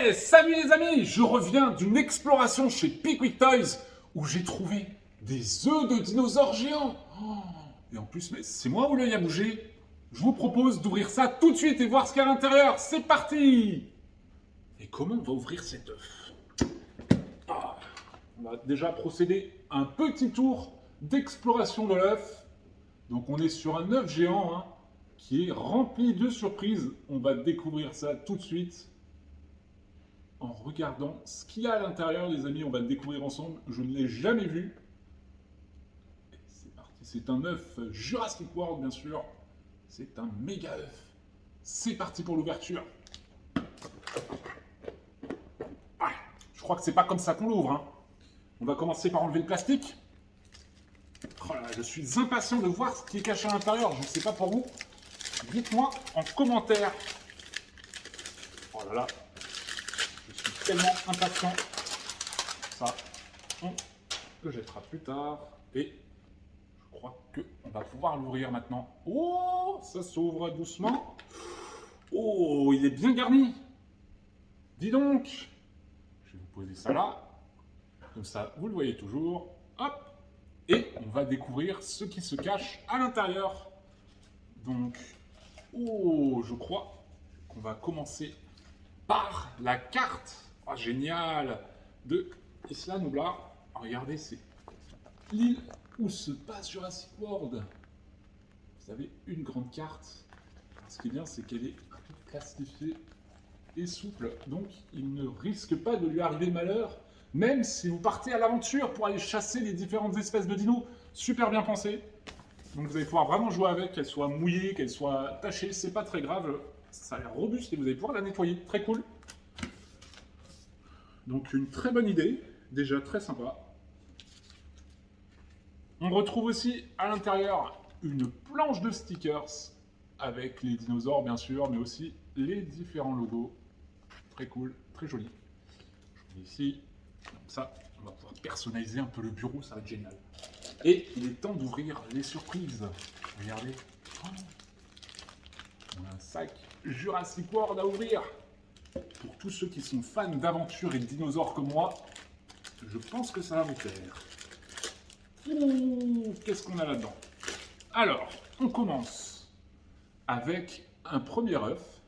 Hey, salut les amis, je reviens d'une exploration chez Pickwick Toys où j'ai trouvé des œufs de dinosaures géants. Oh, et en plus, mais c'est moi où l'œil a bougé. Je vous propose d'ouvrir ça tout de suite et voir ce qu'il y a à l'intérieur. C'est parti! Et comment on va ouvrir cet œuf? Ah, on va déjà procéder à un petit tour d'exploration de l'œuf. Donc on est sur un œuf géant hein, qui est rempli de surprises. On va découvrir ça tout de suite. En regardant ce qu'il y a à l'intérieur, les amis, on va le découvrir ensemble. Je ne l'ai jamais vu. C'est parti, c'est un œuf Jurassic World, bien sûr. C'est un méga œuf. C'est parti pour l'ouverture. Ah, je crois que c'est pas comme ça qu'on l'ouvre. Hein. On va commencer par enlever le plastique. Oh là, je suis impatient de voir ce qui est caché à l'intérieur. Je ne sais pas pour vous. Dites-moi en commentaire. Oh là là. Je suis tellement impatient. Ça, on le jettera plus tard. Et je crois qu'on va pouvoir l'ouvrir maintenant. Oh, ça s'ouvre doucement. Oh, il est bien garni. Dis donc. Je vais vous poser ça là. Comme ça, vous le voyez toujours. Hop. Et on va découvrir ce qui se cache à l'intérieur. Donc, oh, je crois qu'on va commencer par la carte. Oh, génial. De Isla Nublar. Regardez, c'est l'île où se passe Jurassic World. Vous avez une grande carte. Ce qui est bien, c'est qu'elle est plastifiée et souple. Donc, il ne risque pas de lui arriver malheur, même si vous partez à l'aventure pour aller chasser les différentes espèces de dinos. Super bien pensé. Donc, vous allez pouvoir vraiment jouer avec, qu'elle soit mouillée, qu'elle soit tachée. C'est pas très grave. Ça a l'air robuste et vous allez pouvoir la nettoyer. Très cool. Donc, une très bonne idée. Déjà très sympa. On retrouve aussi à l'intérieur une planche de stickers avec les dinosaures bien sûr, mais aussi les différents logos. Très cool, très joli. Je mets ici, comme ça, on va pouvoir personnaliser un peu le bureau, ça va être génial. Et il est temps d'ouvrir les surprises. Regardez. Oh, on a un sac Jurassic World à ouvrir. Pour tous ceux qui sont fans d'aventure et de dinosaures comme moi, je pense que ça va vous plaire. Ouh, qu'est-ce qu'on a là-dedans? Alors, on commence avec un premier œuf.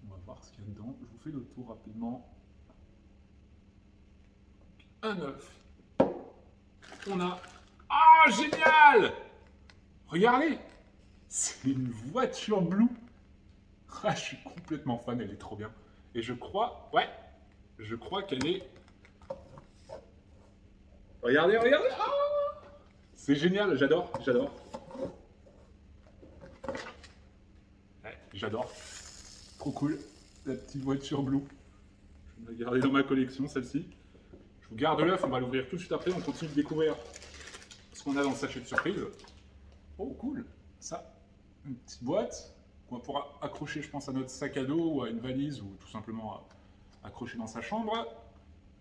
On va voir ce qu'il y a dedans. Je vous fais le tour rapidement. Un œuf. On a... Ah, génial! Regardez! C'est une voiture bleue. Ah, je suis complètement fan, elle est trop bien. Et je crois... Ouais, je crois qu'elle est... Regardez, regardez! Ah, c'est génial, j'adore, j'adore. Ouais, j'adore. Trop cool. La petite voiture bleue. Je vais la garder dans ma collection, celle-ci. Je vous garde l'œuf, on va l'ouvrir tout de suite après. On continue de découvrir ce qu'on a dans le sachet de surprise. Oh, cool. Ça, une petite boîte qu'on va pouvoir accrocher, je pense, à notre sac à dos ou à une valise ou tout simplement accrocher dans sa chambre.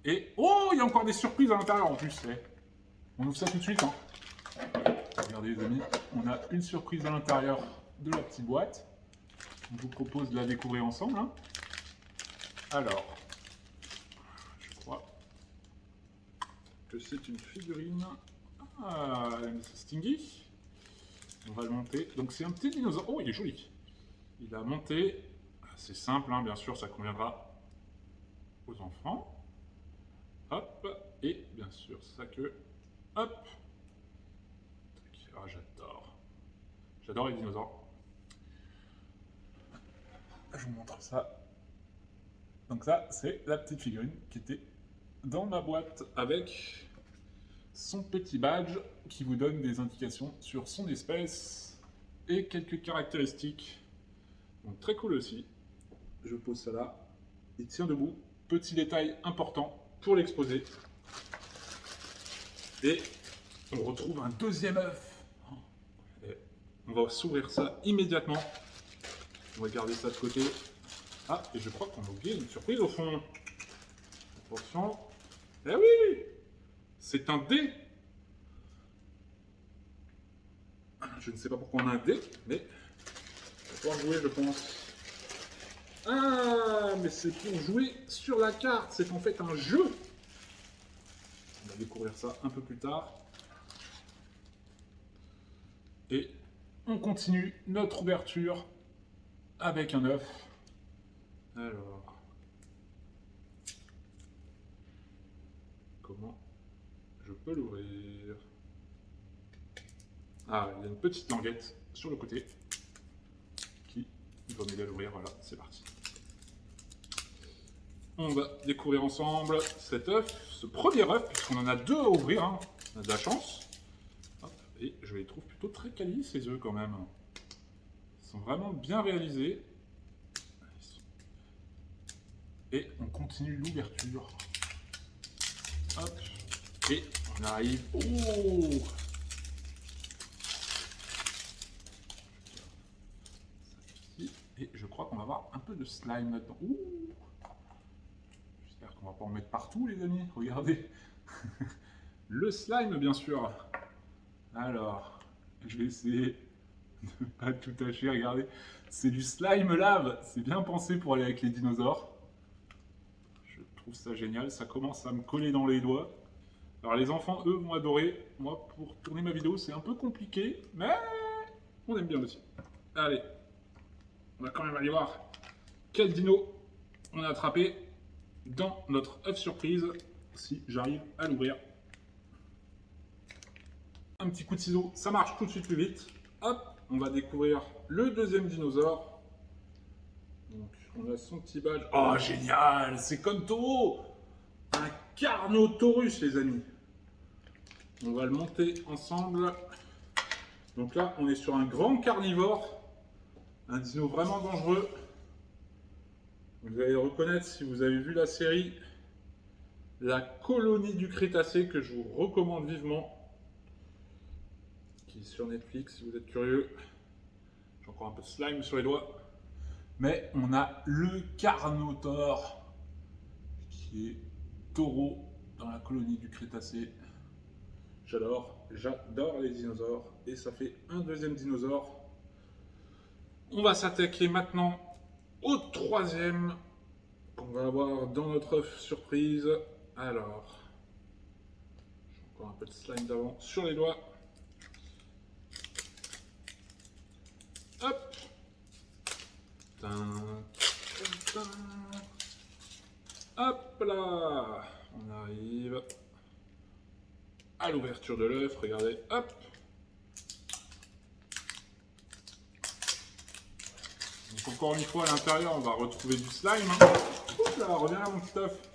Et oh, il y a encore des surprises à l'intérieur en plus. Eh. On ouvre ça tout de suite. Hein. Regardez les amis, on a une surprise à l'intérieur de la petite boîte. Je vous propose de la découvrir ensemble. Hein. Alors, je crois que c'est une figurine. Ah, c'est Stingy. On va le monter. Donc c'est un petit dinosaure. Oh, il est joli. Il a monté. C'est simple, hein, bien sûr, ça conviendra aux enfants. Hop. Et bien sûr, ça que... Hop. Ah, j'adore. J'adore les dinosaures. Je vous montre ça. Donc ça, c'est la petite figurine qui était dans ma boîte avec son petit badge qui vous donne des indications sur son espèce et quelques caractéristiques. Donc très cool aussi. Je pose ça là. Il tient debout. Petit détail important pour l'exposer. Et on retrouve un deuxième œuf. Et on va s'ouvrir ça immédiatement. On va garder ça de côté. Ah, et je crois qu'on a oublié une surprise au fond. Attention. Eh oui! C'est un dé. Je ne sais pas pourquoi on a un dé, mais on va pouvoir jouer, je pense. Ah, mais c'est pour jouer sur la carte. C'est en fait un jeu. On va découvrir ça un peu plus tard. Et on continue notre ouverture avec un œuf. Alors, comment je peux l'ouvrir? Ah, il y a une petite languette sur le côté qui va m'aider à l'ouvrir. Voilà, c'est parti. On va découvrir ensemble cet œuf, ce premier œuf, puisqu'on en a deux à ouvrir. Hein. On a de la chance. Hop, et je les trouve plutôt très quali, ces œufs quand même. Ils sont vraiment bien réalisés. Et on continue l'ouverture. Hop. Et on arrive. Oh! Et je crois qu'on va avoir un peu de slime là-dedans. J'espère qu'on va pas en mettre partout, les amis. Regardez. Le slime, bien sûr. Alors, je vais essayer de pas tout tâcher. Regardez. C'est du slime lave. C'est bien pensé pour aller avec les dinosaures. Je trouve ça génial. Ça commence à me coller dans les doigts. Alors, les enfants, eux, vont adorer. Moi, pour tourner ma vidéo, c'est un peu compliqué. Mais on aime bien aussi. Allez. On va quand même aller voir quel dino on a attrapé dans notre œuf surprise, si j'arrive à l'ouvrir. Un petit coup de ciseau, ça marche tout de suite plus vite. Hop, on va découvrir le deuxième dinosaure. Donc, on a son petit badge. Oh, génial, c'est comme Taureau. Un Carnotaurus, les amis. On va le monter ensemble. Donc là, on est sur un grand carnivore. Un dino vraiment dangereux. Vous allez le reconnaître si vous avez vu la série La colonie du Crétacé, que je vous recommande vivement, qui est sur Netflix si vous êtes curieux. J'ai encore un peu de slime sur les doigts. Mais on a le Carnotaure, qui est taureau dans la colonie du Crétacé. J'adore les dinosaures. Et ça fait un deuxième dinosaure. On va s'attaquer maintenant au troisième qu'on va avoir dans notre œuf surprise. Alors, j'ai encore un peu de slime d'avant sur les doigts. Hop. Hop là. On arrive à l'ouverture de l'œuf. Regardez. Hop. Donc encore une fois, à l'intérieur, on va retrouver du slime. Hein. Oups là, reviens là, mon petit œuf.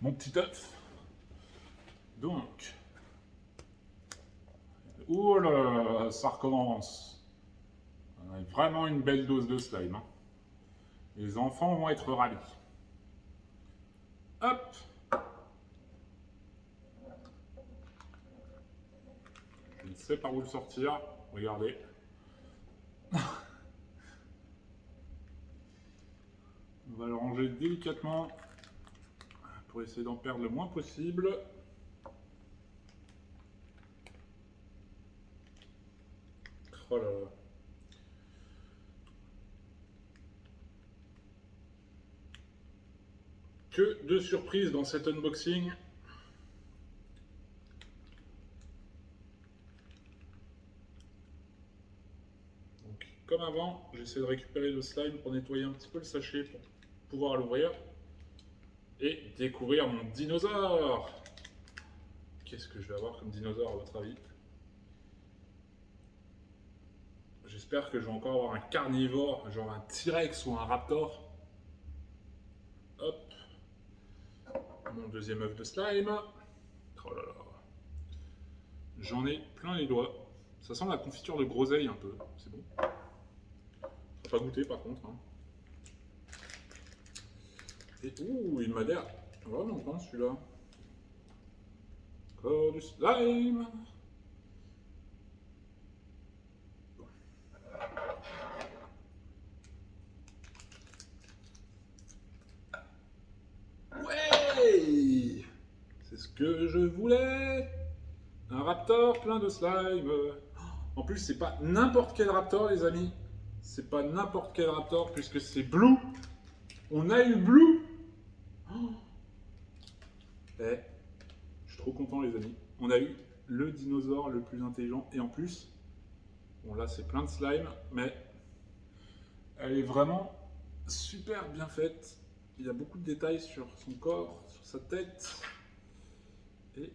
Mon petit œuf. Donc. Oh là là, ça recommence. On a vraiment une belle dose de slime. Hein. Les enfants vont être ravis. Hop. Je ne sais par où le sortir. Regardez. On va le ranger délicatement pour essayer d'en perdre le moins possible. Oh là là. Que de surprises dans cet unboxing. Donc, comme avant, j'essaie de récupérer le slime pour nettoyer un petit peu le sachet pour pouvoir l'ouvrir et découvrir mon dinosaure. Qu'est-ce que je vais avoir comme dinosaure à votre avis? J'espère que je vais encore avoir un carnivore, genre un T-Rex ou un Raptor. Hop. Mon deuxième œuf de slime. Oh là là. J'en ai plein les doigts. Ça sent la confiture de groseille un peu. C'est bon. Ça pas goûté par contre. Hein. Et ouh, il m'a l'air vraiment bon celui-là. Encore du slime. Ouais, c'est ce que je voulais. Un raptor plein de slime. En plus, c'est pas n'importe quel Raptor, les amis. C'est pas n'importe quel Raptor, puisque c'est Blue. On a eu Blue. Oh. Eh, je suis trop content, les amis. On a eu le dinosaure le plus intelligent. Et en plus, bon là, c'est plein de slime, mais elle est vraiment super bien faite. Il y a beaucoup de détails sur son corps, sur sa tête. Et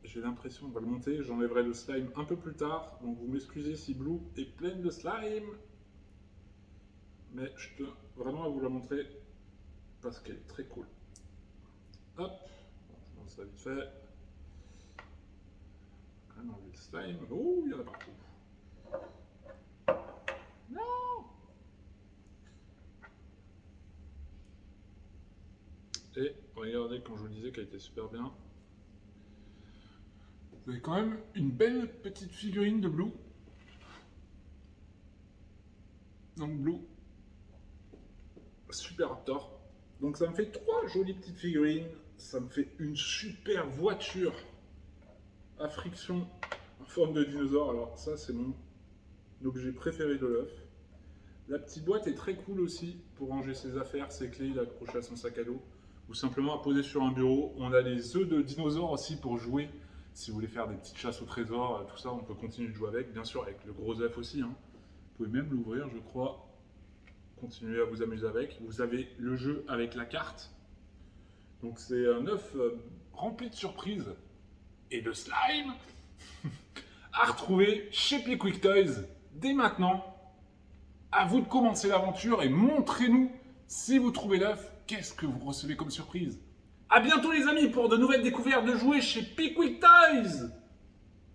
j'ai l'impression, on va le monter, j'enlèverai le slime un peu plus tard. Donc vous m'excusez si Blue est pleine de slime. Mais je tiens vraiment à vous la montrer parce qu'elle est très cool. Hop, je lance ça vite fait. Quand même enlever le slime. Oh, il y en a partout. Non! Et regardez, comme je vous le disais, qu'elle était super bien. Vous avez quand même une belle petite figurine de Blue. Donc Blue, Super Raptor. Donc ça me fait 3 jolies petites figurines. Ça me fait une super voiture à friction en forme de dinosaure. Alors ça, c'est mon objet préféré de l'œuf. La petite boîte est très cool aussi pour ranger ses affaires, ses clés, l'accrocher à son sac à dos. Ou simplement à poser sur un bureau. On a les œufs de dinosaures aussi pour jouer. Si vous voulez faire des petites chasses au trésor, tout ça, on peut continuer de jouer avec. Bien sûr, avec le gros œuf aussi. Hein. Vous pouvez même l'ouvrir, je crois. Continuez à vous amuser avec. Vous avez le jeu avec la carte. Donc c'est un œuf rempli de surprises et de slime à retrouver chez Pickwick Toys dès maintenant. À vous de commencer l'aventure et montrez-nous si vous trouvez l'œuf, qu'est-ce que vous recevez comme surprise. A bientôt les amis pour de nouvelles découvertes de jouets chez Pickwick Toys.